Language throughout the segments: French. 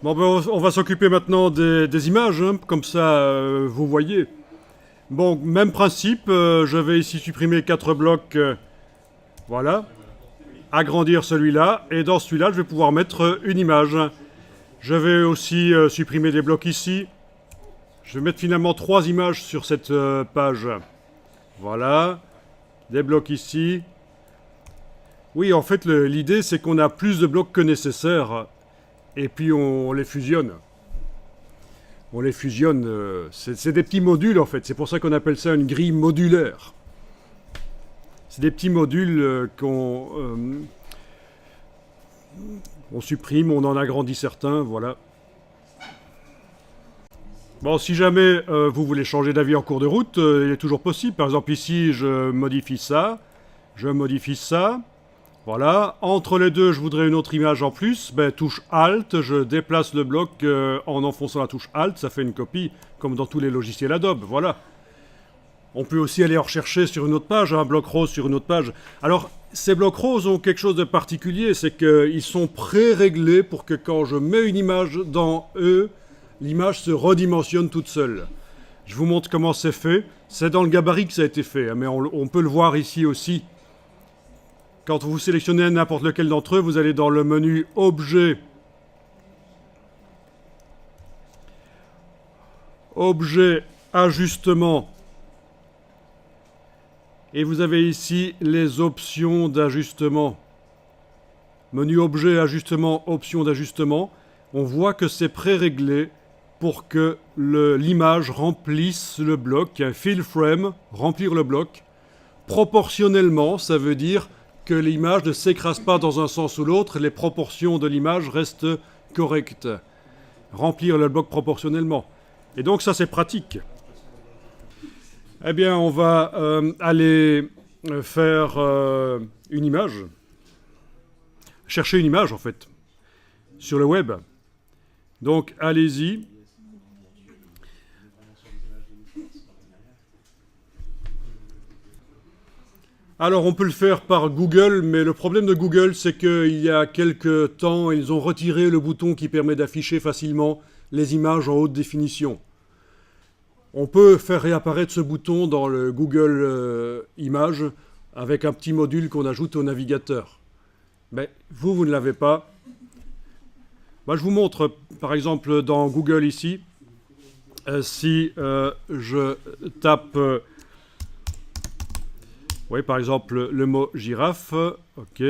Bon, ben, on va s'occuper maintenant des images, hein, comme ça vous voyez. Bon, même principe, je vais ici supprimer 4 blocs, voilà, agrandir celui-là, et dans celui-là, je vais pouvoir mettre une image. Je vais aussi supprimer des blocs ici. Je vais mettre finalement 3 images sur cette page. Voilà, des blocs ici. Oui, en fait, l'idée, c'est qu'on a plus de blocs que nécessaire, et puis on les fusionne. On les fusionne, c'est des petits modules en fait, c'est pour ça qu'on appelle ça une grille modulaire. C'est des petits modules on supprime, on en agrandit certains, voilà. Bon, si jamais vous voulez changer d'avis en cours de route, il est toujours possible. Par exemple ici, je modifie ça, voilà. Entre les deux, je voudrais une autre image en plus. Ben, touche Alt, je déplace le bloc en enfonçant la touche Alt, ça fait une copie, comme dans tous les logiciels Adobe, voilà. On peut aussi aller en rechercher sur une autre page, un bloc rose sur une autre page. Alors, ces blocs roses ont quelque chose de particulier, c'est qu'ils sont pré-réglés pour que quand je mets une image dans eux, l'image se redimensionne toute seule. Je vous montre comment c'est fait. C'est dans le gabarit que ça a été fait, hein, mais on peut le voir ici aussi. Quand vous sélectionnez n'importe lequel d'entre eux, vous allez dans le menu Objet, Ajustement, et vous avez ici les options d'ajustement. Menu Objet, Ajustement, Options d'ajustement. On voit que c'est pré-réglé pour que l'image remplisse le bloc. Un fill frame, remplir le bloc. Proportionnellement, ça veut dire que l'image ne s'écrase pas dans un sens ou l'autre, les proportions de l'image restent correctes. Remplir le bloc proportionnellement. Et donc ça c'est pratique. Eh bien on va aller faire une image. Chercher une image en fait. Sur le web. Donc allez-y. Alors on peut le faire par Google, mais le problème de Google, c'est qu'il y a quelques temps, ils ont retiré le bouton qui permet d'afficher facilement les images en haute définition. On peut faire réapparaître ce bouton dans le Google Images avec un petit module qu'on ajoute au navigateur. Mais vous ne l'avez pas. Moi, je vous montre, par exemple, dans Google ici, si je tape... oui, par exemple, le mot girafe, ok,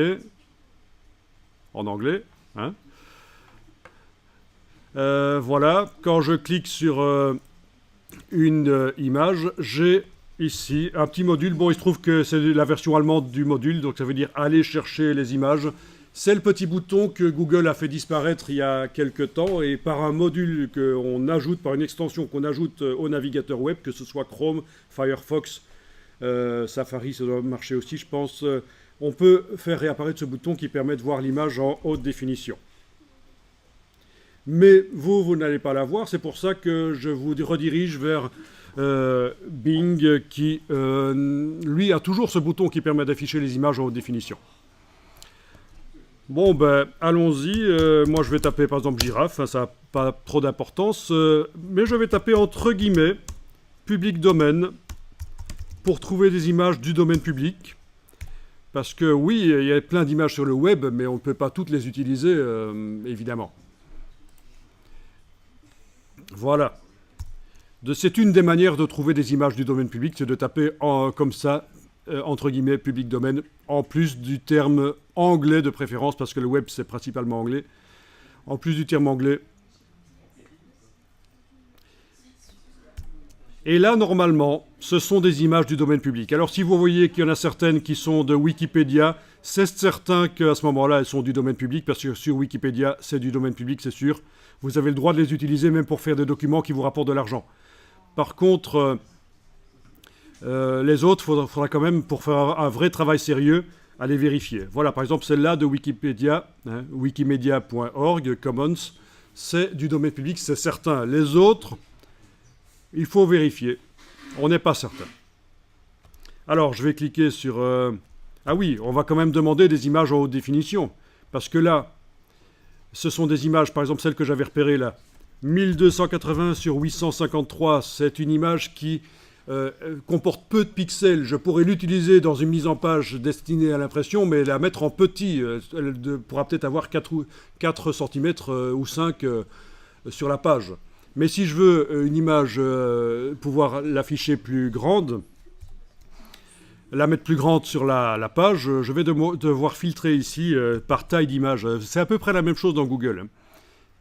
en anglais, hein. Voilà, quand je clique sur une image, j'ai ici un petit module. Bon, il se trouve que c'est la version allemande du module, donc ça veut dire aller chercher les images. C'est le petit bouton que Google a fait disparaître il y a quelques temps, et par un module qu'on ajoute, par une extension qu'on ajoute au navigateur web, que ce soit Chrome, Firefox, Safari, ça doit marcher aussi, je pense. On peut faire réapparaître ce bouton qui permet de voir l'image en haute définition. Mais vous n'allez pas la voir, c'est pour ça que je vous redirige vers Bing qui, lui, a toujours ce bouton qui permet d'afficher les images en haute définition. Bon, ben, allons-y. Moi, je vais taper, par exemple, girafe, hein, ça n'a pas trop d'importance, mais je vais taper entre guillemets public domaine pour trouver des images du domaine public. Parce que oui, il y a plein d'images sur le web, mais on ne peut pas toutes les utiliser, évidemment. Voilà. C'est une des manières de trouver des images du domaine public, c'est de taper comme ça, entre guillemets, public domaine, en plus du terme anglais de préférence, parce que le web c'est principalement anglais. En plus du terme anglais. Et là, normalement, ce sont des images du domaine public. Alors, si vous voyez qu'il y en a certaines qui sont de Wikipédia, c'est certain qu'à ce moment-là, elles sont du domaine public, parce que sur Wikipédia, c'est du domaine public, c'est sûr. Vous avez le droit de les utiliser même pour faire des documents qui vous rapportent de l'argent. Par contre, les autres, il faudra quand même, pour faire un vrai travail sérieux, aller vérifier. Voilà, par exemple, celle-là de Wikipédia, hein, wikimedia.org, Commons, c'est du domaine public, c'est certain. Les autres... il faut vérifier. On n'est pas certain. Alors, je vais cliquer sur... ah oui, on va quand même demander des images en haute définition. Parce que là, Ce sont des images, par exemple celle que j'avais repérée là. 1280 sur 853, c'est une image qui comporte peu de pixels. Je pourrais l'utiliser dans une mise en page destinée à l'impression, mais la mettre en petit. Elle pourra peut-être avoir 4 cm ou 5 sur la page. Mais si je veux une image, pouvoir l'afficher plus grande, la mettre plus grande sur la page, je vais devoir filtrer ici par taille d'image. C'est à peu près la même chose dans Google.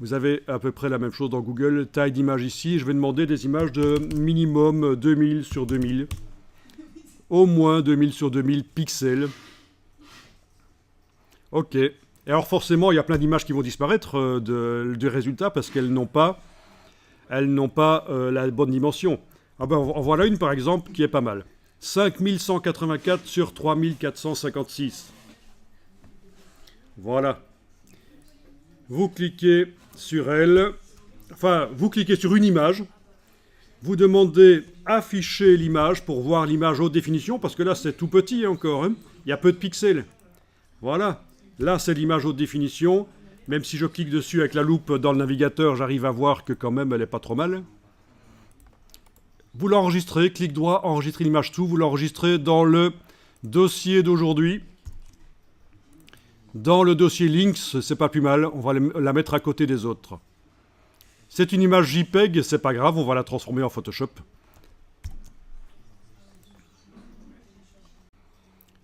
Vous avez à peu près la même chose dans Google. Taille d'image ici. Je vais demander des images de minimum 2000 sur 2000. Au moins 2000 sur 2000 pixels. OK. Et alors forcément, il y a plein d'images qui vont disparaître du résultat parce qu'elles n'ont pas, la bonne dimension. Ah ben, en voilà une par exemple qui est pas mal. 5184 sur 3456. Voilà. Vous cliquez sur elle, enfin, vous cliquez sur une image, vous demandez afficher l'image pour voir l'image haute définition, parce que là c'est tout petit encore, hein. Il y a peu de pixels. Voilà, là c'est l'image haute définition, même si je clique dessus avec la loupe dans le navigateur, j'arrive à voir que quand même elle est pas trop mal. Vous l'enregistrez, clic droit, enregistrer l'image tout, vous l'enregistrez dans le dossier d'aujourd'hui. Dans le dossier Links, c'est pas plus mal, on va la mettre à côté des autres. C'est une image JPEG, c'est pas grave, on va la transformer en Photoshop.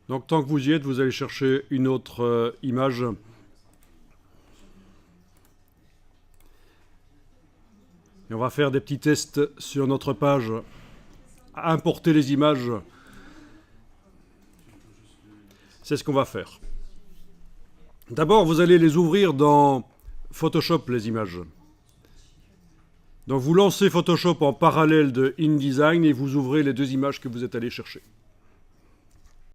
Donc tant que vous y êtes, vous allez chercher une autre image. Et on va faire des petits tests sur notre page. Importer les images. C'est ce qu'on va faire. D'abord, vous allez les ouvrir dans Photoshop, les images. Donc vous lancez Photoshop en parallèle de InDesign et vous ouvrez les deux images que vous êtes allé chercher.